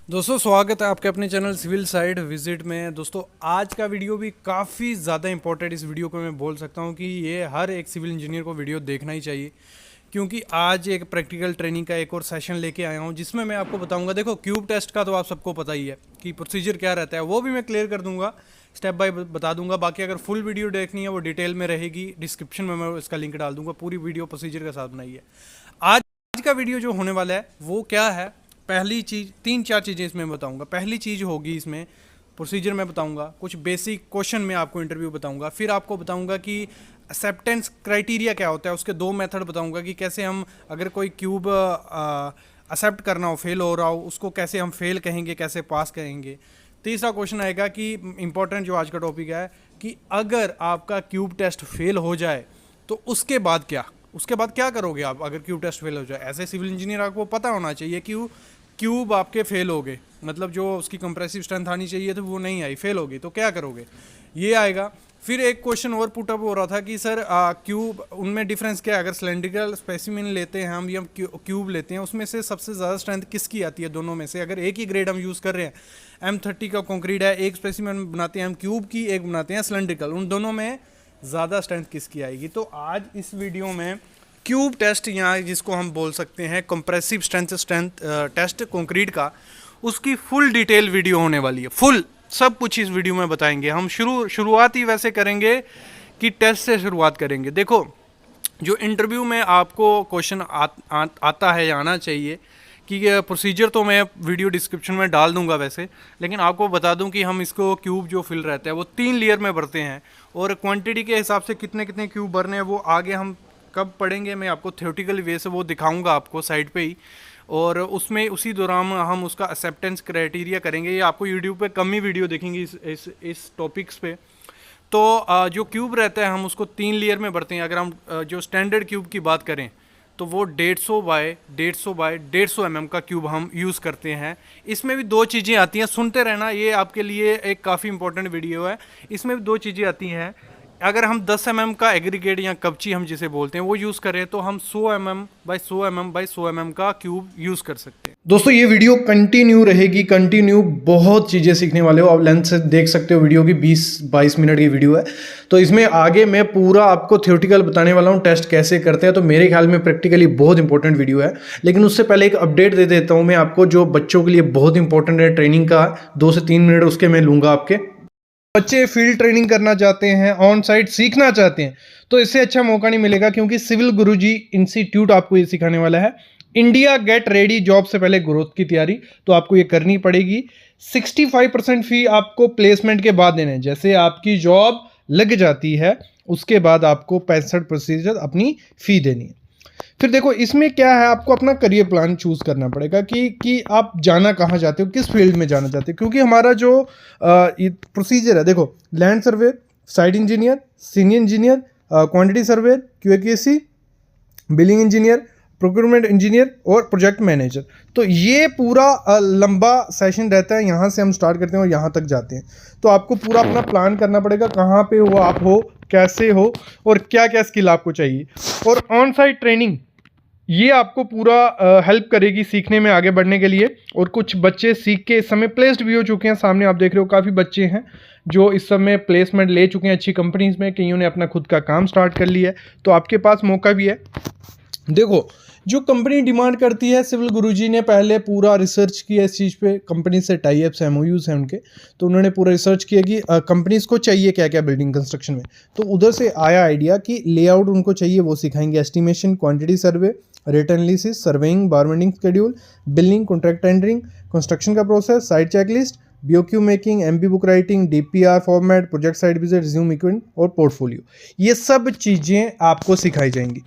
दोस्तों स्वागत है आपके अपने चैनल सिविल साइड विजिट में। दोस्तों आज का वीडियो भी काफ़ी ज़्यादा इंपॉर्टेंट, इस वीडियो को मैं बोल सकता हूँ कि ये हर एक सिविल इंजीनियर को वीडियो देखना ही चाहिए, क्योंकि आज एक प्रैक्टिकल ट्रेनिंग का एक और सेशन लेके आया हूँ जिसमें मैं आपको बताऊंगा। देखो क्यूब टेस्ट का तो आप सबको पता ही है कि प्रोसीजर क्या रहता है, वो भी मैं क्लियर कर दूंगा, स्टेप बाय बता दूंगा। बाकी अगर फुल वीडियो देखनी है वो डिटेल में रहेगी, डिस्क्रिप्शन में मैं इसका लिंक डाल दूंगा। पूरी वीडियो प्रोसीजर के साथ बनाई है। आज का वीडियो जो होने वाला है वो क्या है, पहली चीज़, तीन चार चीज़ें इसमें बताऊंगा। पहली चीज़ होगी इसमें प्रोसीजर में बताऊंगा, कुछ बेसिक क्वेश्चन में आपको इंटरव्यू बताऊंगा, फिर आपको बताऊंगा कि एक्सेप्टेंस क्राइटेरिया क्या होता है, उसके दो मेथड बताऊंगा कि कैसे हम, अगर कोई क्यूब एक्सेप्ट करना हो, फेल हो रहा हो, उसको कैसे हम फेल कहेंगे, कैसे पास कहेंगे। तीसरा क्वेश्चन आएगा कि इंपॉर्टेंट जो आज का टॉपिक है कि अगर आपका क्यूब टेस्ट फेल हो जाए तो उसके बाद क्या करोगे आप अगर क्यूब टेस्ट फेल हो जाए। ऐसे सिविल इंजीनियर आपको पता होना चाहिए कि क्यूब आपके फेल हो गए, मतलब जो उसकी कंप्रेसिव स्ट्रेंथ आनी चाहिए तो वो नहीं आई, फेल हो गई, तो क्या करोगे, ये आएगा। फिर एक क्वेश्चन और पुट अप हो रहा था कि सर क्यूब, उनमें डिफरेंस क्या है, अगर सिलेंड्रिकल स्पेसिमिन लेते हैं हम या क्यूब लेते हैं, उसमें से सबसे ज़्यादा स्ट्रेंथ किसकी आती है दोनों में से। अगर एक ही ग्रेड हम यूज़ कर रहे हैं, M30 का कंक्रीट है, एक स्पेसिमिन बनाते हैं हम क्यूब की, एक बनाते हैं सिलेंड्रिकल, उन दोनों में ज़्यादा स्ट्रेंथ किसकी आएगी। तो आज इस वीडियो में क्यूब टेस्ट, यहाँ जिसको हम बोल सकते हैं कंप्रेसिव स्ट्रेंथ टेस्ट कंक्रीट का, उसकी फुल डिटेल वीडियो होने वाली है। फुल सब कुछ इस वीडियो में बताएंगे हम। शुरुआत ही वैसे करेंगे कि टेस्ट से शुरुआत करेंगे। देखो जो इंटरव्यू में आपको क्वेश्चन आता है या आना चाहिए, कि प्रोसीजर तो मैं वीडियो डिस्क्रिप्शन में डाल दूंगा वैसे, लेकिन आपको बता दूं कि हम इसको क्यूब जो फिल रहता है वो 3 लेयर में भरते हैं, और क्वांटिटी के हिसाब से कितने कितने क्यूब भरने हैं वो आगे हम कब पढ़ेंगे, मैं आपको थ्योरेटिकल वे से वो दिखाऊंगा आपको साइड पे ही, और उसमें उसी दौरान हम उसका एक्सेप्टेंस क्राइटेरिया करेंगे। ये आपको यूट्यूब पे कम ही वीडियो देखेंगे इस टॉपिक्स पे। तो जो क्यूब रहता है हम उसको 3 लेयर में भरते हैं। अगर हम जो स्टैंडर्ड क्यूब की बात करें तो वो 150 बाय 150 mm का क्यूब हम यूज़ करते हैं। इसमें भी दो चीज़ें आती हैं, सुनते रहना, ये आपके लिए एक काफ़ी इंपॉर्टेंट वीडियो है। इसमें भी दो चीज़ें आती हैं। अगर हम 10 mm का एग्रीगेट या कपची हम जिसे बोलते हैं वो यूज़ करें तो हम 100 mm by 100 mm by 100 mm का क्यूब यूज़ कर सकते हैं। दोस्तों ये वीडियो कंटिन्यू रहेगी, कंटिन्यू बहुत चीज़ें सीखने वाले हो। आप लेंथ से देख सकते हो, वीडियो की 20-22 मिनट की वीडियो है, तो इसमें आगे मैं पूरा आपको थ्योरेटिकल बताने वाला हूँ, टेस्ट कैसे करते हैं। तो मेरे ख्याल में प्रैक्टिकली बहुत इंपॉर्टेंट वीडियो है। लेकिन उससे पहले एक अपडेट दे देता हूँ मैं आपको, जो बच्चों के लिए बहुत इंपॉर्टेंट है। ट्रेनिंग का 2 से 3 मिनट उसके मैं लूँगा। आपके बच्चे फील्ड ट्रेनिंग करना चाहते हैं, ऑन साइट सीखना चाहते हैं, तो इससे अच्छा मौका नहीं मिलेगा, क्योंकि सिविल गुरुजी इंस्टीट्यूट आपको ये सिखाने वाला है। इंडिया गेट रेडी जॉब से पहले ग्रोथ की तैयारी तो आपको ये करनी पड़ेगी। 65% फी आपको प्लेसमेंट के बाद देना है। जैसे आपकी जॉब लग जाती है उसके बाद आपको 65% अपनी फी देनी है। फिर देखो इसमें क्या है, आपको अपना करियर प्लान चूज करना पड़ेगा कि आप जाना कहाँ चाहते हो, किस फील्ड में जाना चाहते हो। क्योंकि हमारा जो प्रोसीजर है, देखो land survey, site engineer, senior engineer, quantity survey, QAQC, billing engineer, procurement engineer और प्रोजेक्ट मैनेजर, तो ये पूरा लंबा सेशन रहता है। यहाँ से हम स्टार्ट करते हैं और यहाँ तक जाते हैं। तो आपको पूरा अपना प्लान करना पड़ेगा, कहाँ पे हो आप, हो कैसे हो, और क्या क्या स्किल आपको चाहिए। और ऑन साइट ट्रेनिंग ये आपको पूरा हेल्प करेगी सीखने में, आगे बढ़ने के लिए। और कुछ बच्चे सीख के इस समय प्लेस्ड भी हो चुके हैं। सामने आप देख रहे हो काफ़ी बच्चे हैं जो इस समय प्लेसमेंट ले चुके हैं अच्छी कंपनीज में, कईयों ने अपना खुद का काम स्टार्ट कर लिया है। तो आपके पास मौका भी है। देखो जो कंपनी डिमांड करती है, सिविल गुरुजी ने पहले पूरा रिसर्च किया इस चीज़ पे, कंपनी से टाई अप्स MOUs हैं उनके, तो उन्होंने पूरा रिसर्च किया कि कंपनीज को चाहिए क्या क्या बिल्डिंग कंस्ट्रक्शन में। तो उधर से आया आइडिया कि लेआउट उनको चाहिए, वो सिखाएंगे। Estimation, quantity survey, rate analysis, surveying, bar bending schedule, building, contract tendering, construction का process, site checklist, BOQ making, MB book writing, DPR format, project site visit, resume equipment और पोर्टफोलियो, ये सब चीज़ें आपको सिखाई जाएंगी।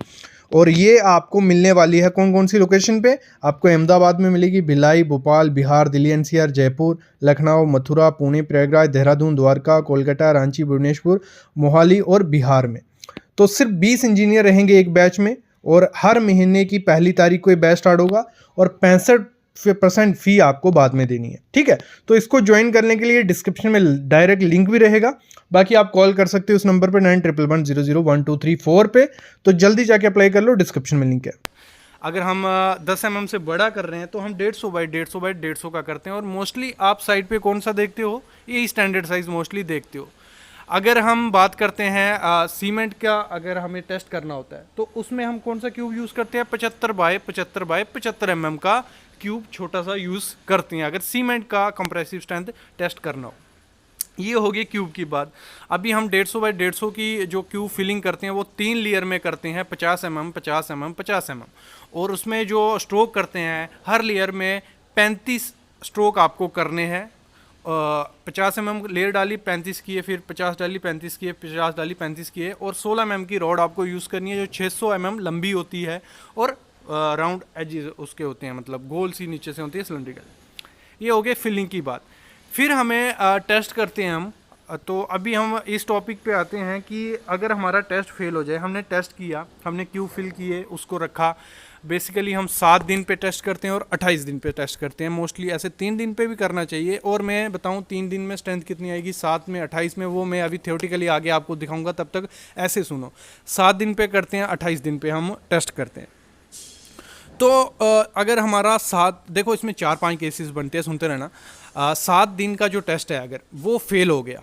और ये आपको मिलने वाली है कौन कौन सी लोकेशन पे, आपको अहमदाबाद में मिलेगी, भिलाई, भोपाल, बिहार, दिल्ली NCR, जयपुर, लखनऊ, मथुरा, पुणे, प्रयागराज, देहरादून, द्वारका, कोलकाता, रांची, भुवनेश्वर, मोहाली और बिहार में। तो सिर्फ 20 इंजीनियर रहेंगे एक बैच में, और हर महीने की 1 तारीख को ये बैच स्टार्ट होगा, और 65% फी आपको बाद में देनी है। ठीक है, तो इसको ज्वाइन करने के लिए डिस्क्रिप्शन में डायरेक्ट लिंक भी रहेगा। बाकी आप कॉल कर सकते हो उस नंबर पे 9111000123 पे। तो जल्दी जाके अप्लाई कर लो, डिस्क्रिप्शन में लिंक है। अगर हम 10 mm से बड़ा कर रहे हैं तो हम 150 बाई 150 बाई 150 का करते हैं। और मोस्टली आप साइट पे कौन सा देखते हो, ये स्टैंडर्ड साइज मोस्टली देखते हो। अगर हम बात करते हैं सीमेंट का, अगर हमें टेस्ट करना होता है तो उसमें हम कौन सा क्यूब यूज़ करते हैं, 75 बाई 75 बाई 75 mm का क्यूब छोटा सा यूज़ करते हैं अगर सीमेंट का कंप्रेसिव स्ट्रेंथ टेस्ट करना हो। ये हो गई क्यूब की बात। अभी हम 150 बाई 150 की जो क्यूब फिलिंग करते हैं वो 3 लेयर में करते हैं, 50 mm 50 mm 50 mm। और उसमें जो स्ट्रोक करते हैं हर लेयर में 35 स्ट्रोक आपको करने हैं। 50 mm लेयर डाली 35 की है, फिर 50 डाली 35 की है, 50 डाली 35 की है। और 16 mm की रॉड आपको यूज़ करनी है जो 600 mm लंबी होती है और राउंड एजेस उसके होते हैं, मतलब गोल सी नीचे से होती है सिलेंड्रिकल। ये हो गया फिलिंग की बात। फिर हमें टेस्ट करते हैं हम। तो अभी हम इस टॉपिक पे आते हैं कि अगर हमारा टेस्ट फेल हो जाए, हमने टेस्ट किया, हमने क्यूब फिल किए, उसको रखा। बेसिकली हम 7 दिन पे टेस्ट करते हैं और 28 दिन पे टेस्ट करते हैं। मोस्टली ऐसे 3 दिन पे भी करना चाहिए। और मैं बताऊं 3 दिन में स्ट्रेंथ कितनी आएगी, 7 में 28 में, वो मैं अभी थ्योरेटिकली आगे आपको दिखाऊंगा, तब तक ऐसे सुनो। 7 दिन पे करते हैं, 28 दिन पे हम टेस्ट करते हैं। तो अगर हमारा 7, देखो इसमें 4-5 केसेस बनते हैं, सुनते रहना। 7 दिन का जो टेस्ट है अगर वो फेल हो गया,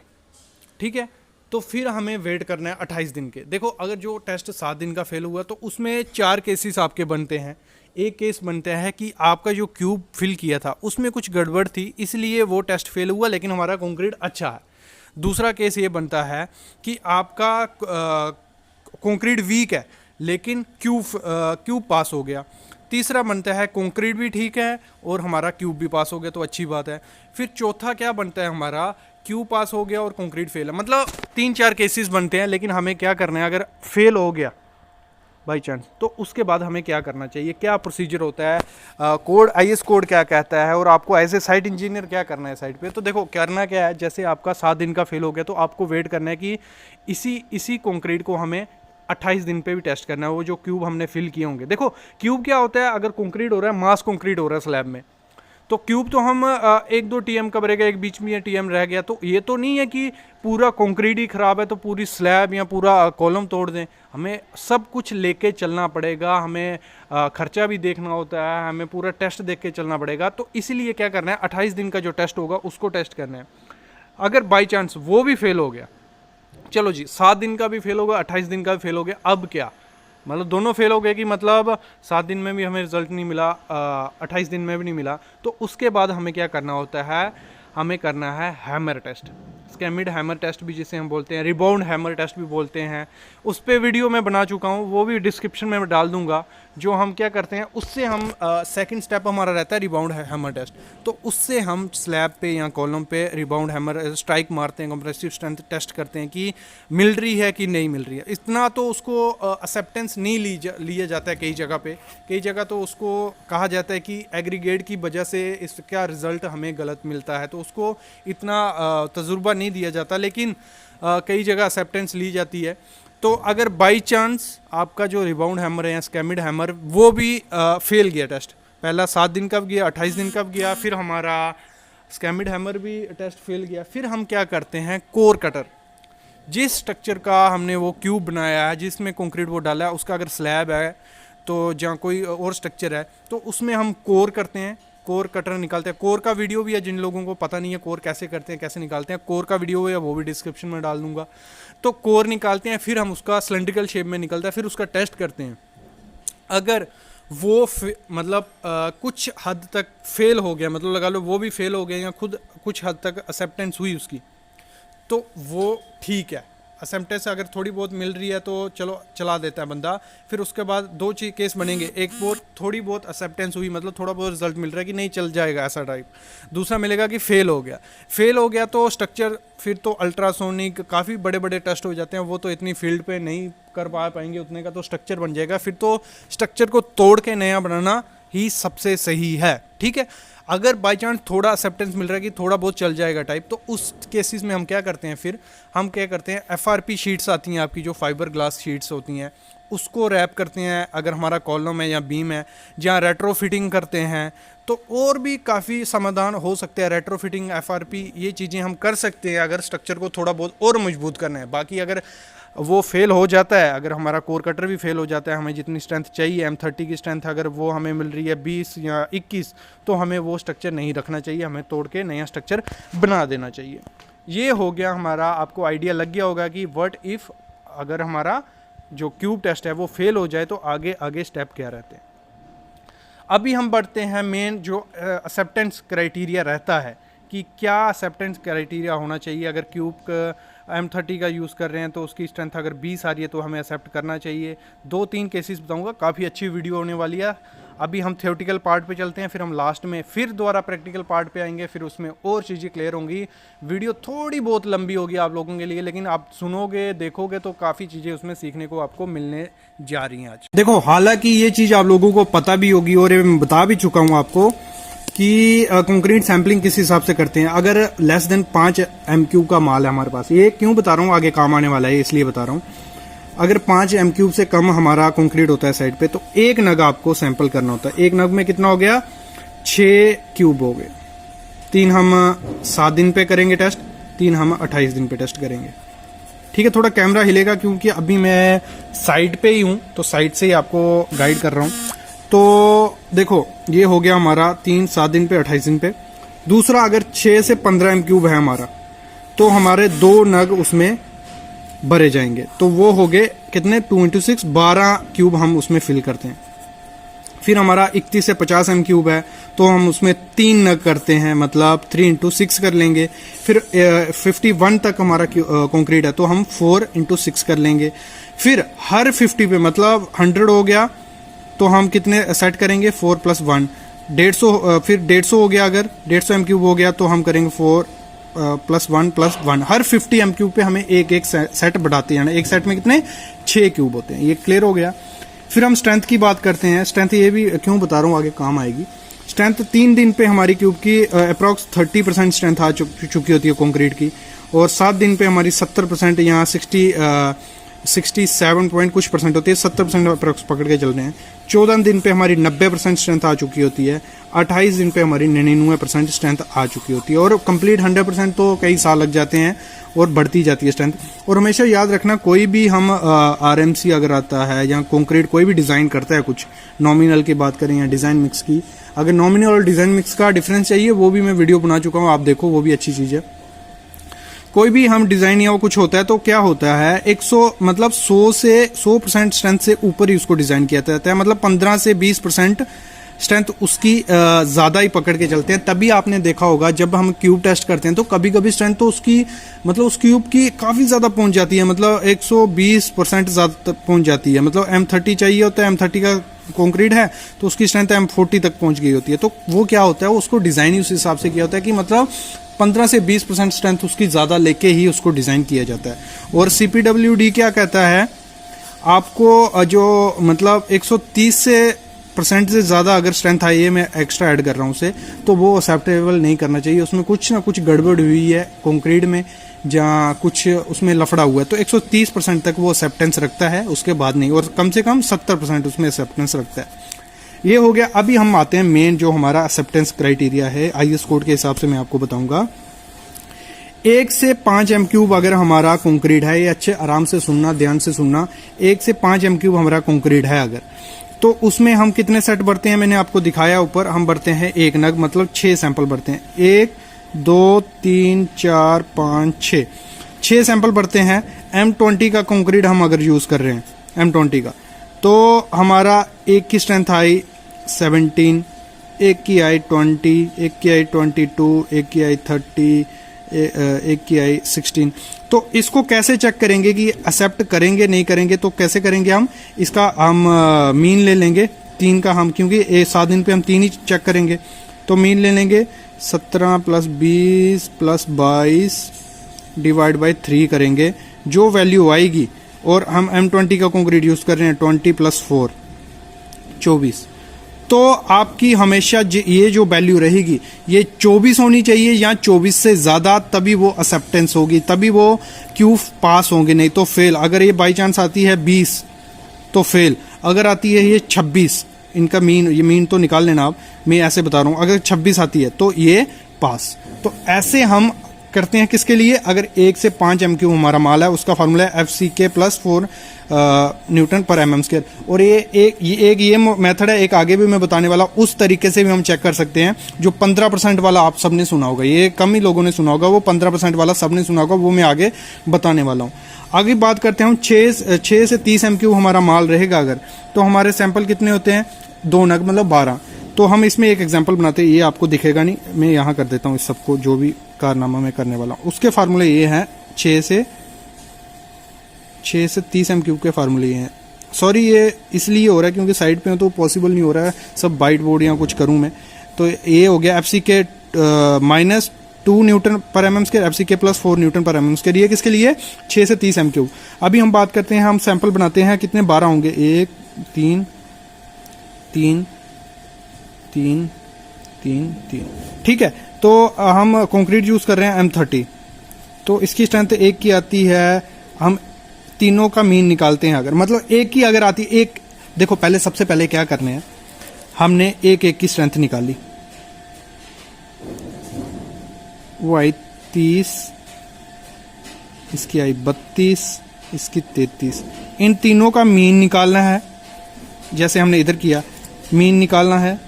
ठीक है, तो फिर हमें वेट करना है 28 दिन के। देखो अगर जो टेस्ट 7 दिन का फेल हुआ तो उसमें 4 केसेस आपके बनते हैं। एक केस बनता है कि आपका जो क्यूब फिल किया था उसमें कुछ गड़बड़ थी, इसलिए वो टेस्ट फेल हुआ, लेकिन हमारा कंक्रीट अच्छा है। दूसरा केस ये बनता है कि आपका कंक्रीट वीक है लेकिन क्यूब पास हो गया। तीसरा बनता है कंक्रीट भी ठीक है और हमारा क्यूब भी पास हो गया, तो अच्छी बात है। फिर चौथा क्या बनता है, हमारा क्यूब पास हो गया और कंक्रीट फेल है। मतलब 3-4 केसेस बनते हैं, लेकिन हमें क्या करना है, अगर फेल हो गया बाई चांस तो उसके बाद हमें क्या करना चाहिए, क्या प्रोसीजर होता है, कोड IS कोड क्या कहता है, और आपको एज ए साइट इंजीनियर क्या करना है साइट पे। तो देखो करना क्या है, जैसे आपका 7 दिन का फेल हो गया तो आपको वेट करना है कि इसी कंक्रीट को हमें 28 दिन पे भी टेस्ट करना है, वो जो क्यूब हमने फिल किए होंगे। देखो क्यूब क्या होता है, अगर कंक्रीट हो रहा है, मास कंक्रीट हो रहा है स्लैब में, तो क्यूब तो हम 1-2 TM कवरेगा, एक बीच में TM रह गया, तो ये तो नहीं है कि पूरा कंक्रीट ही ख़राब है तो पूरी स्लैब या पूरा कॉलम तोड़ दें। हमें सब कुछ लेके चलना पड़ेगा, हमें खर्चा भी देखना होता है, हमें पूरा टेस्ट देख के चलना पड़ेगा। तो इसीलिए क्या करना है, 28 दिन का जो टेस्ट होगा उसको टेस्ट करना है। अगर बाई चांस वो भी फेल हो गया, चलो जी 7 दिन का भी फेल होगा, 28 दिन का भी फेल हो गया, अब क्या, मतलब दोनों फेल हो गए कि मतलब 7 दिन में भी हमें रिजल्ट नहीं मिला, 28 दिन में भी नहीं मिला, तो उसके बाद हमें क्या करना होता है, हमें करना है हैमर टेस्ट, स्कैमिड हैमर टेस्ट भी जिसे हम बोलते हैं, रिबाउंड हैमर टेस्ट भी बोलते हैं। उस पर वीडियो मैं बना चुका हूँ, वो भी डिस्क्रिप्शन में डाल दूंगा। जो हम क्या करते हैं उससे हम सेकंड स्टेप हमारा रहता है रिबाउंड हैमर टेस्ट। तो उससे हम स्लैब पे या कॉलम पे रिबाउंड हैमर स्ट्राइक मारते हैं, कंप्रेसिव स्ट्रेंथ टेस्ट करते हैं कि मिल रही है कि नहीं मिल रही है। इतना तो उसको एक्सेप्टेंस नहीं लिया जाता है कई जगह तो उसको कहा जाता है कि एग्रीगेट की वजह से इसका रिज़ल्ट हमें गलत मिलता है, तो उसको इतना तजुर्बा नहीं दिया जाता, लेकिन कई जगह एक्सेप्टेंस ली जाती है। तो अगर बाई चांस आपका जो रिबाउंड हैमर है या स्कैमिड हैमर वो भी फेल गया टेस्ट, पहला 7 दिन का गया, 28 दिन का गया, फिर हमारा स्कैमिड हैमर भी टेस्ट फेल गया, फिर हम क्या करते हैं, कोर कटर, जिस स्ट्रक्चर का हमने वो क्यूब बनाया है, जिसमें कंक्रीट वो डाला है, उसका अगर स्लैब है तो जहाँ कोई और स्ट्रक्चर है तो उसमें हम कोर करते हैं, कोर कटर निकालते हैं। कोर का वीडियो भी है, जिन लोगों को पता नहीं है कोर कैसे करते हैं, कैसे निकालते हैं, कोर का वीडियो है, वो भी डिस्क्रिप्शन में डाल दूंगा। तो कोर निकालते हैं, फिर हम उसका सिलेंड्रिकल शेप में निकलता है, फिर उसका टेस्ट करते हैं। अगर वो मतलब कुछ हद तक फेल हो गया, मतलब लगा लो वो भी फेल हो गया या खुद कुछ हद तक एक्सेप्टेंस हुई उसकी, तो वो ठीक है। एक्सेप्टेंस अगर थोड़ी बहुत मिल रही है तो चलो चला देता है बंदा। फिर उसके बाद 2 चीज केस बनेंगे, एक बहुत थोड़ी बहुत एक्सेप्टेंस हुई, मतलब थोड़ा बहुत रिजल्ट मिल रहा है कि नहीं चल जाएगा ऐसा टाइप। दूसरा मिलेगा कि फेल हो गया तो स्ट्रक्चर, फिर तो अल्ट्रासोनिक काफ़ी बड़े बड़े टेस्ट हो जाते हैं, वो तो इतनी फील्ड पे नहीं कर पाएंगे उतने का, तो स्ट्रक्चर बन जाएगा। फिर तो स्ट्रक्चर को तोड़ के नया बनाना ही सबसे सही है, ठीक है। अगर बाई चांस थोड़ा एक्सेप्टेंस मिल रहा है कि थोड़ा बहुत चल जाएगा टाइप, तो उस केसेस में हम क्या करते हैं, फिर हम क्या करते हैं, FRP शीट्स आती हैं आपकी, जो फाइबर ग्लास शीट्स होती हैं, उसको रैप करते हैं। अगर हमारा कॉलम है या बीम है जहाँ रेट्रो फिटिंग करते हैं तो और भी काफ़ी समाधान हो सकते हैं, रेट्रोफिटिंग, FRP, ये चीज़ें हम कर सकते हैं अगर स्ट्रक्चर को थोड़ा बहुत और मजबूत करना है। बाकी अगर वो फेल हो जाता है, अगर हमारा कोर कटर भी फेल हो जाता है, हमें जितनी स्ट्रेंथ चाहिए M30 की स्ट्रेंथ अगर वो हमें मिल रही है 20 या 21, तो हमें वो स्ट्रक्चर नहीं रखना चाहिए, हमें तोड़ के नया स्ट्रक्चर बना देना चाहिए। ये हो गया हमारा, आपको आइडिया लग गया होगा कि व्हाट इफ़ अगर हमारा जो क्यूब टेस्ट है वो फेल हो जाए तो आगे आगे स्टेप क्या रहते हैं। अभी हम बढ़ते हैं मेन जो एक्सेप्टेंस क्राइटेरिया रहता है कि क्या एक्सेप्टेंस क्राइटेरिया होना चाहिए। अगर क्यूब M30 का यूज़ कर रहे हैं तो उसकी स्ट्रेंथ अगर 20 आ रही है तो हमें एक्सेप्ट करना चाहिए। 2-3 केसेस बताऊंगा, काफ़ी अच्छी वीडियो होने वाली है। अभी हम थ्योरेटिकल पार्ट पे चलते हैं, फिर हम लास्ट में फिर दोबारा प्रैक्टिकल पार्ट पे आएंगे, फिर उसमें और चीज़ें क्लियर होंगी। वीडियो थोड़ी बहुत लंबी होगी आप लोगों के लिए, लेकिन आप सुनोगे देखोगे तो काफ़ी चीज़ें उसमें सीखने को आपको मिलने जा रही हैं आज। देखो, हालांकि ये चीज़ आप लोगों को पता भी होगी और मैं बता भी चुका हूँ आपको कि कंक्रीट सैंपलिंग किस हिसाब से करते हैं। अगर लेस देन 5 M³ का माल है हमारे पास, ये क्यों बता रहा हूँ, आगे काम आने वाला है इसलिए बता रहा हूँ। अगर 5 M³ से कम हमारा कंक्रीट होता है साइड पे, तो एक नग आपको सैंपल करना होता है। एक नग में कितना हो गया, 6 क्यूब हो गए। 3 हम 7 दिन पे करेंगे टेस्ट, 3 हम 28 दिन पे टेस्ट करेंगे। ठीक है, थोड़ा कैमरा हिलेगा क्योंकि अभी मैं साइड पे ही हूँ, तो साइड से ही आपको गाइड कर रहा हूँ। तो देखो, ये हो गया हमारा 3 7 दिन पे 28 दिन पे। दूसरा, अगर 6 से 15 M³ है हमारा, तो हमारे 2 नग उसमें भरे जाएंगे। तो वो हो गए कितने, 2 × 6 12 क्यूब हम उसमें फिल करते हैं। फिर हमारा 31 से 50 M³ है तो हम उसमें 3 नग करते हैं, मतलब 3 × 6 कर लेंगे। फिर 51 तक हमारा कंक्रीट है तो हम 4 × 6 कर लेंगे। फिर हर 50 पे, मतलब 100 हो गया तो हम कितने सेट करेंगे, 4 + 1 150। फिर 150 हो गया, अगर 150 M³ हो गया तो हम करेंगे 4 + 1 + 1। हर 50 M³ पे हमें एक एक सेट बढ़ाते हैं। एक सेट में कितने, 6 क्यूब होते हैं। ये क्लियर हो गया। फिर हम स्ट्रेंथ की बात करते हैं। स्ट्रेंथ ये भी क्यों बता रहा हूँ, आगे काम आएगी। स्ट्रेंथ 3 दिन पे हमारी क्यूब की अप्रॉक्स 30% स्ट्रेंथ आ चुकी होती है कंक्रीट की, और 7 दिन पे हमारी 70% या 67 कुछ परसेंट होती है, 70% अप्रॉक्स पकड़ के चल रहे हैं। 14 दिन पे हमारी 90% स्ट्रेंथ आ चुकी होती है। 28 दिन पे हमारी 99% स्ट्रेंथ आ चुकी होती है। और कंप्लीट 100% तो कई साल लग जाते हैं और बढ़ती जाती है स्ट्रेंथ। और हमेशा याद रखना, कोई भी हम RMC अगर आता है या कंक्रीट कोई भी डिज़ाइन करता है, कुछ नॉमिनल की बात करें या डिज़ाइन मिक्स की, अगर नॉमिनल और डिज़ाइन मिक्स का डिफरेंस चाहिए वो भी मैं वीडियो बना चुका हूँ, आप देखो, वो भी अच्छी चीज़ है। कोई भी हम डिज़ाइन या वो कुछ होता है तो क्या होता है, 100% स्ट्रेंथ से ऊपर ही उसको डिज़ाइन किया जाता है, मतलब 15 से 20% स्ट्रेंथ उसकी ज़्यादा ही पकड़ के चलते हैं। तभी आपने देखा होगा जब हम क्यूब टेस्ट करते हैं तो कभी कभी स्ट्रेंथ तो उसकी, मतलब उस क्यूब की काफ़ी ज़्यादा पहुंच जाती है, मतलब 120% ज़्यादा पहुंच जाती है। मतलब M30 चाहिए होता है, M30 का कंक्रीट है तो उसकी स्ट्रेंथ M40 तक पहुंच गई होती है। तो वो क्या होता है, उसको डिज़ाइन ही उस हिसाब से किया होता है कि मतलब 15 से 20% स्ट्रेंथ उसकी ज़्यादा लेके ही उसको डिज़ाइन किया जाता है। और CPWD क्या कहता है, आपको जो मतलब 130% से ज़्यादा अगर स्ट्रेंथ आई है, मैं एक्स्ट्रा ऐड कर रहा हूँ उसे, तो वो एक्सेप्टेबल नहीं करना चाहिए। उसमें कुछ ना कुछ गड़बड़ हुई है कंक्रीट में, जहाँ कुछ उसमें लफड़ा हुआ है, तो 130% तक वो एक्सेप्टेंस रखता है, उसके बाद नहीं। और कम से कम 70% उसमें एक्सेप्टेंस रखता है। ये हो गया। अभी हम आते हैं मेन जो हमारा एक्सेप्टेंस क्राइटेरिया है, IS कोड के हिसाब से मैं आपको बताऊंगा। 1 से 5 M³ अगर हमारा कंक्रीट है, ये अच्छे आराम से सुनना, ध्यान से सुनना, 1 से 5 M³ हमारा कंक्रीट है अगर, तो उसमें हम कितने सेट बढ़ते हैं, मैंने आपको दिखाया ऊपर, हम बढ़ते हैं 1 नग, मतलब 6 सैंपल बढ़ते हैं। 1 2 3 4 5 6 सैंपल बढ़ते हैं। M20 का कंक्रीट हम अगर यूज कर रहे हैं, M20 का, तो हमारा एक की स्ट्रेंथ आई 17, एक की आई 20, एक की आई 22, एक की आई 30, एक की आई 16। तो इसको कैसे चेक करेंगे कि एक्सेप्ट करेंगे नहीं करेंगे, तो कैसे करेंगे हम इसका, हम मीन ले लेंगे 3 का, हम क्योंकि 7 दिन पे हम 3 ही चेक करेंगे, तो मीन ले लेंगे 17 + 20 + 22 डिवाइड बाई 3 करेंगे, जो वैल्यू आएगी। और हम M20 का कंक्रीट यूज कर रहे हैं, 20 + 4 24, तो आपकी हमेशा ये जो वैल्यू रहेगी ये 24 होनी चाहिए या 24 से ज्यादा, तभी वो एक्सेप्टेंस होगी, तभी वो क्यूब पास होंगे, नहीं तो फेल। अगर ये बाई चांस आती है 20 तो फेल, अगर आती है ये 26 इनका मीन, ये मीन तो निकाल लेना आप, मैं ऐसे बता रहा हूँ। अगर 26 आती है तो ये पास। तो ऐसे हम करते हैं किसके लिए, अगर 1 से 5 MQ हमारा माल है, उसका फार्मूला है FCK + 4 न्यूटन पर mm²। और ये मेथड है, एक आगे भी मैं बताने वाला, उस तरीके से भी हम चेक कर सकते हैं। जो 15% वाला आप सबने सुना होगा, ये कम ही लोगों ने सुना होगा, वो 15% वाला सबने सुना होगा, वो मैं आगे बताने वाला हूँ। आगे बात करते हैं हम 6 से 30 MQ हमारा माल रहेगा अगर, तो हमारे सैंपल कितने होते हैं, 2 नग मतलब 12। तो हम इसमें एक एग्जांपल बनाते हैं, ये आपको दिखेगा नहीं, मैं यहाँ कर देता हूँ इस सबको, जो भी कारनामा मैं करने वाला हूँ उसके फार्मूले ये हैं। 6 से 30 MQ के फार्मूले ये हैं। सॉरी, ये इसलिए हो रहा है क्योंकि साइड पे हो तो पॉसिबल नहीं हो रहा है सब बाइट बोर्ड या कुछ करूँ मैं। तो ये हो गया FCK -2 न्यूटन पर mm², FCK + 4 न्यूटन पर mm²। ये किसके लिए, 6 से 30 MQ। अभी हम बात करते हैं, हम सैंपल बनाते हैं, कितने 12 होंगे, 1 3 3 3 3 3, ठीक है। तो हम कंक्रीट यूज कर रहे हैं M30, तो इसकी स्ट्रेंथ 1 की आती है। हम तीनों का मीन निकालते हैं, अगर मतलब 1 की अगर आती, एक देखो पहले, सबसे पहले क्या करने हैं, हमने 1 की स्ट्रेंथ निकाली, वो आई 30, इसकी आई 32, इसकी 33। इन तीनों का मीन निकालना है, जैसे हमने इधर किया, मीन निकालना है।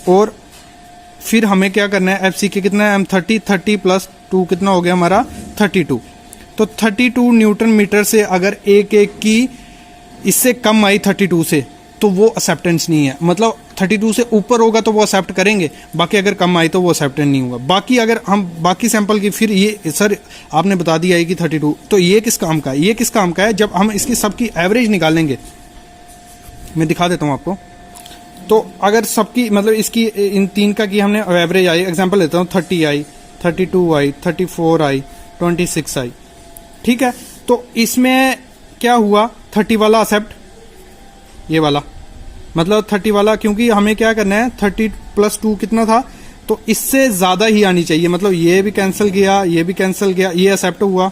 और फिर हमें क्या करना है, FCK कितना है, M30, 30 + 2 कितना हो गया हमारा, 32। तो 32 न्यूटन मीटर से अगर 1 की इससे कम आई 32 से, तो वो एक्सेप्टेंस नहीं है। मतलब 32 से ऊपर होगा तो वो एक्सेप्ट करेंगे, बाकी अगर कम आई तो वो एक्सेप्टेंस नहीं होगा। बाकी अगर हम बाकी सैंपल की, फिर ये सर आपने बता दिया है कि 32, तो ये किस काम का है, ये किस काम का है, जब हम इसकी सबकी एवरेज निकालेंगे, मैं दिखा देता हूँ आपको। तो अगर सबकी मतलब इसकी इन 3 का की हमने एवरेज आई, एग्जांपल लेता हूँ, 30 आई, 32 आई, 34 आई, 26 आई, ठीक है। तो इसमें क्या हुआ, 30 वाला एक्सेप्ट, ये वाला मतलब 30 वाला, क्योंकि हमें क्या करना है, 30 + 2 कितना था, तो इससे ज्यादा ही आनी चाहिए। मतलब ये भी कैंसिल गया, ये भी कैंसिल गया, ये एक्सेप्ट हुआ,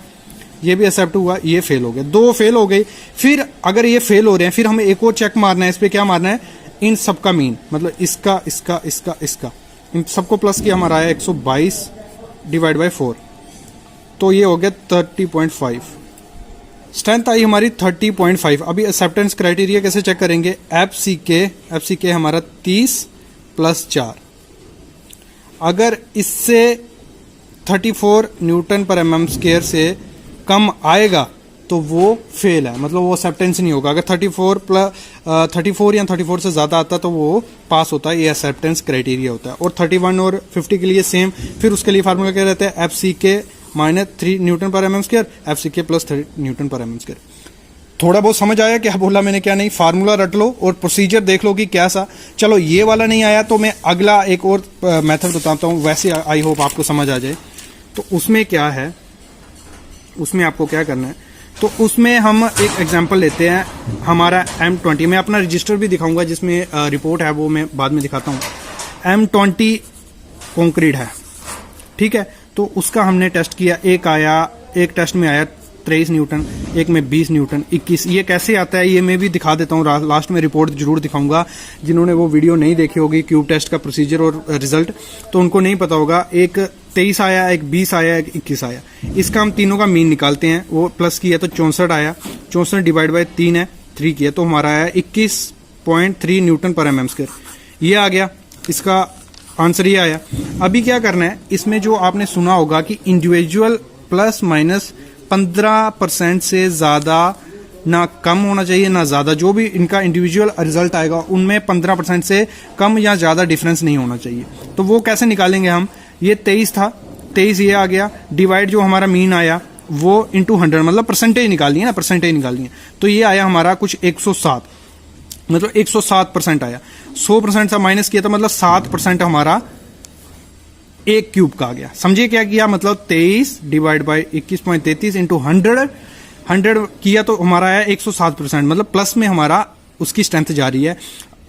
ये भी एक्सेप्ट हुआ, ये फेल हो गए, 2 फेल हो गई। फिर अगर ये फेल हो रहे हैं, फिर हमें एक और चेक मारना है, इस पे क्या मारना है, इन सबका मीन, मतलब इसका इसका इसका इसका, इन सबको प्लस किया, हमारा आया 122 / 4, तो ये हो गया 30.5। स्ट्रेंथ आई हमारी 30.5। अभी एक्सेप्टेंस क्राइटेरिया कैसे चेक करेंगे, FCK हमारा 30 + 4, अगर इससे 34 न्यूटन पर mm² से कम आएगा तो वो फेल है, मतलब वो एक्सेप्टेंस नहीं होगा। अगर 34 या 34 से ज़्यादा आता तो वो पास होता है, ये एक्सेप्टेंस क्राइटेरिया होता है। और 31 और 50 के लिए सेम, फिर उसके लिए फार्मूला क्या रहता है, FCK -3 न्यूटन पर mm², FCK + 3 न्यूटन पर mm²। थोड़ा बहुत समझ आया क्या बोला मैंने, क्या नहीं, फार्मूला रट लो और प्रोसीजर देख लो कि कैसा। चलो ये वाला नहीं आया तो मैं अगला एक और मेथड बताता हूँ, वैसे आई होप आपको समझ आ जाए। तो उसमें क्या है, उसमें आपको क्या करना है, तो उसमें हम एक एग्जांपल लेते हैं, हमारा M20, मैं अपना रजिस्टर भी दिखाऊंगा जिसमें रिपोर्ट है, वो मैं बाद में दिखाता हूँ। M20 कंक्रीट है, ठीक है। तो उसका हमने टेस्ट किया, एक टेस्ट में आया 23 न्यूटन, एक में 20 न्यूटन, 21। ये कैसे आता है ये मैं भी दिखा देता हूँ, लास्ट में रिपोर्ट जरूर दिखाऊंगा। जिन्होंने वो वीडियो नहीं देखी होगी क्यूब टेस्ट का प्रोसीजर और रिजल्ट, तो उनको नहीं पता होगा। एक 23 आया, एक 20 आया, एक 21 आया। इसका हम तीनों का मीन निकालते हैं, वो प्लस किया तो 64 आया, 64 / 3 है, 3 किया तो हमारा आया 21.3 न्यूटन पर mm²। ये आ गया, इसका आंसर ये आया। अभी क्या करना है, इसमें जो आपने सुना होगा कि इंडिविजुअल ±15% से ज़्यादा ना कम होना चाहिए ना ज़्यादा, जो भी इनका इंडिविजुअल रिजल्ट आएगा उनमें 15% से कम या ज़्यादा डिफरेंस नहीं होना चाहिए। तो वो कैसे निकालेंगे हम, ये 23 था, 23 ये आ गया, डिवाइड जो हमारा मीन आया वो इंटू 100, मतलब परसेंटेज निकालनी है ना, परसेंटेज निकालनी है। तो ये आया हमारा कुछ 107, मतलब 107% आया। 100% से माइनस किया तो मतलब 7% हमारा 1 क्यूब का आ गया। समझिए क्या किया, मतलब 23 / 21.33 इंटू 100 किया तो हमारा आया 107%, मतलब प्लस में हमारा उसकी स्ट्रेंथ जा रही है।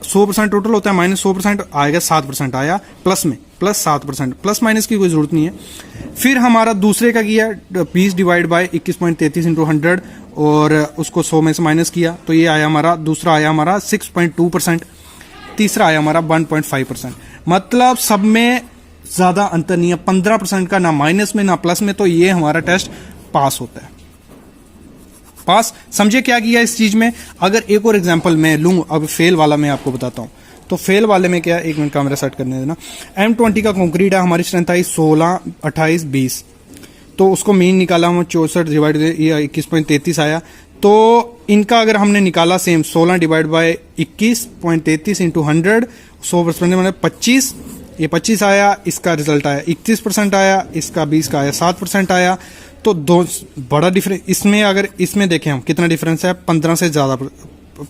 100% टोटल होता है, -100% आएगा, 7% आया प्लस में, प्लस 7%, प्लस माइनस की कोई जरूरत नहीं है। फिर हमारा दूसरे का किया 20 / 21.33 इंटू 100 और उसको 100 में से माइनस किया तो ये आया हमारा, दूसरा आया हमारा 6.2%। तीसरा आया हमारा 1.5%। मतलब सब में ज़्यादा अंतर नहीं है, 15% का, ना माइनस में ना प्लस में, तो ये हमारा टेस्ट पास होता है। पास समझे क्या किया इस चीज में। अगर एक और एग्जांपल मैं लूं, अब फेल वाला मैं आपको बताता हूं। तो फेल वाले में क्या है, एक मिनट कैमरा सेट करने देना। M20 का कंक्रीट है, हमारी स्ट्रेंथ आई 16, 28, 20। तो उसको मीन निकाला हम 64 डिवाइड 21.33 आया। तो इनका अगर हमने निकाला सेम 16 डिवाइड बाय 21.33 इंटू 100, 100% मतलब 25, ये 25 आया, इसका रिजल्ट आया 31% आया, इसका 20 का आया 7% आया। तो दो बड़ा डिफरेंस इसमें, अगर इसमें देखें हम कितना डिफरेंस है, 15 से ज़्यादा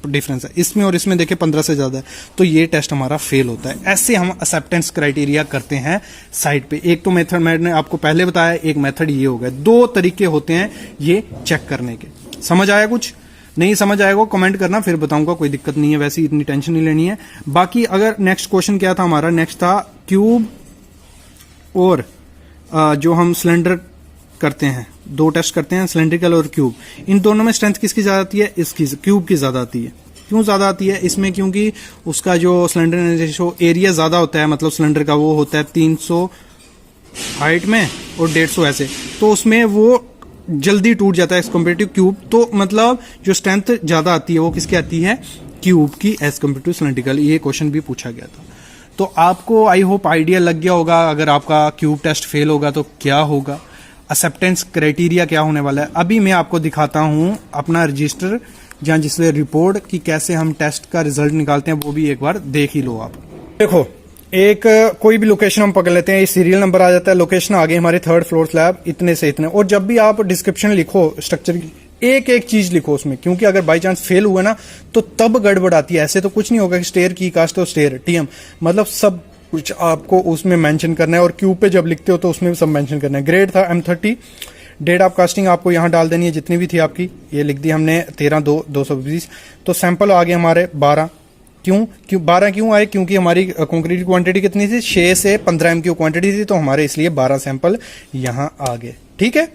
डिफरेंस है इसमें, और इसमें देखें 15 से ज़्यादा है, तो ये टेस्ट हमारा फेल होता है। ऐसे हम एक्सेप्टेंस क्राइटेरिया करते हैं साइट पे। एक तो मेथड मैंने आपको पहले बताया, एक मेथड ये हो गया। दो तरीके होते हैं ये चेक करने के। समझ आया? कुछ नहीं समझ आएगा कमेंट करना, फिर बताऊंगा, कोई दिक्कत नहीं है, वैसे इतनी टेंशन नहीं लेनी है। बाकी अगर नेक्स्ट क्वेश्चन क्या था हमारा, नेक्स्ट था क्यूब और जो हम सिलेंडर करते हैं, दो टेस्ट करते हैं, सिलेंड्रिकल और क्यूब। इन दोनों में स्ट्रेंथ किसकी ज्यादा आती है? इसकी, क्यूब की ज्यादा आती है। क्यों ज्यादा आती है इसमें? क्योंकि उसका जो सिलेंडर रेशो एरिया ज्यादा होता है, मतलब सिलेंडर का वो होता है 300 हाइट में और 150 ऐसे, तो उसमें वो जल्दी टूट जाता है एज कम्पेयर टू क्यूब। तो मतलब जो स्ट्रेंथ ज्यादा आती है वो किसकी आती है? क्यूब की एज कम्पेयर टू सिलेंड्रिकल। ये क्वेश्चन भी पूछा गया था। तो आपको आई होप आइडिया लग गया होगा, अगर आपका क्यूब टेस्ट फेल होगा तो क्या होगा, एक्सेप्टेंस क्राइटेरिया क्या होने वाला है। अभी मैं आपको दिखाता हूं अपना रजिस्टर, जहां जिसमें रिपोर्ट की कैसे हम टेस्ट का रिजल्ट निकालते हैं, वो भी एक बार देख ही लो आप। देखो, एक कोई भी लोकेशन हम पकड़ लेते हैं, ये सीरियल नंबर आ जाता है, लोकेशन आ गई हमारी 3rd फ्लोर स्लैब, इतने से इतने। और जब भी आप डिस्क्रिप्शन लिखो स्ट्रक्चर की, एक एक चीज लिखो उसमें, क्योंकि अगर बाई चांस फेल हुआ ना तो तब गड़बड़ आती है। ऐसे तो कुछ नहीं होगा कि स्टेयर की कास्ट और स्टेयर टीएम, मतलब सब कुछ आपको उसमें मेंशन करना है। और क्यूब पे जब लिखते हो तो उसमें भी सब मेंशन करना है। ग्रेड था M30, डेट ऑफ कास्टिंग आपको यहाँ डाल देनी है जितनी भी थी आपकी, ये लिख दी हमने 13/2/2020। तो सैंपल आ गए हमारे 12। क्यों 12 क्यों आए? क्योंकि हमारी कंक्रीट की क्वांटिटी कितनी थी? 6 से 15 MQ क्वांटिटी थी, तो हमारे इसलिए 12 सैंपल यहाँ आ गए। ठीक है,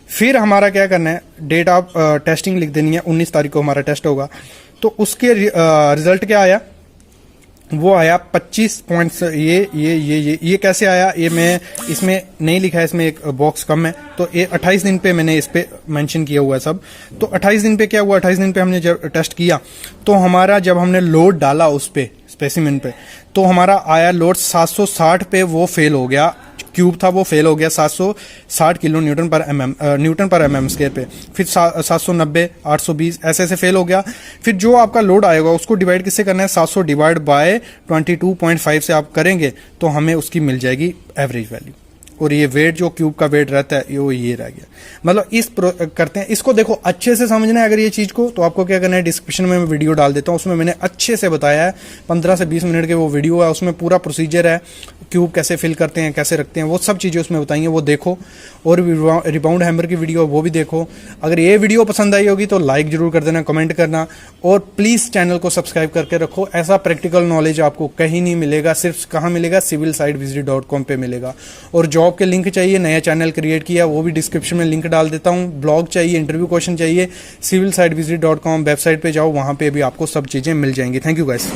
फिर हमारा क्या करना है, डेट ऑफ टेस्टिंग लिख देनी है, 19 तारीख को हमारा टेस्ट होगा। तो उसके रिजल्ट क्या आया? वो आया 25 पॉइंट्स। ये कैसे आया? ये मैं इसमें नहीं लिखा है, इसमें एक बॉक्स कम है, तो ये 28 दिन पे मैंने इस पे मेंशन किया हुआ है सब। तो 28 दिन पे क्या हुआ, 28 दिन पे हमने जब टेस्ट किया तो हमारा, जब हमने लोड डाला उस पे स्पेसिमेन पे, तो हमारा आया लोड 760 पे, वो फेल हो गया। क्यूब था वो फेल हो गया 760 किलो न्यूटन पर mm स्क्वायर पे। फिर 790, 820 ऐसे ऐसे फेल हो गया। फिर जो आपका लोड आएगा उसको डिवाइड किससे करना है? 700 डिवाइड बाय 22.5 से आप करेंगे तो हमें उसकी मिल जाएगी एवरेज वैल्यू। और ये वेट, जो क्यूब का वेट रहता है, ये रह गया। मतलब इस करते हैं इसको। देखो, अच्छे से समझना है अगर ये चीज को, तो आपको क्या करना है, डिस्क्रिप्शन में मैं वीडियो डाल देता हूँ, उसमें मैंने अच्छे से बताया है। 15 से 20 मिनट के वो वीडियो है, उसमें पूरा प्रोसीजर है, क्यूब कैसे फिल करते हैं, कैसे रखते हैं, वो सब चीजें उसमें बताएंगे, वो देखो। और रिबाउंड हैमर की वीडियो वो भी देखो। अगर ये वीडियो पसंद आई होगी तो लाइक जरूर कर देना, कमेंट करना, और प्लीज चैनल को सब्सक्राइब करके रखो। ऐसा प्रैक्टिकल नॉलेज आपको कहीं नहीं मिलेगा, सिर्फ कहाँ मिलेगा? civilsitevisit.com पे मिलेगा। और जॉब के लिंक चाहिए, नया चैनल क्रिएट किया, वो भी डिस्क्रिप्शन में लिंक डाल देता हूँ। ब्लॉग चाहिए, इंटरव्यू क्वेश्चन चाहिए, civilsitevisit.com वेबसाइट पे जाओ, वहाँ पे भी आपको सब चीज़ें मिल जाएंगी। Thank you guys.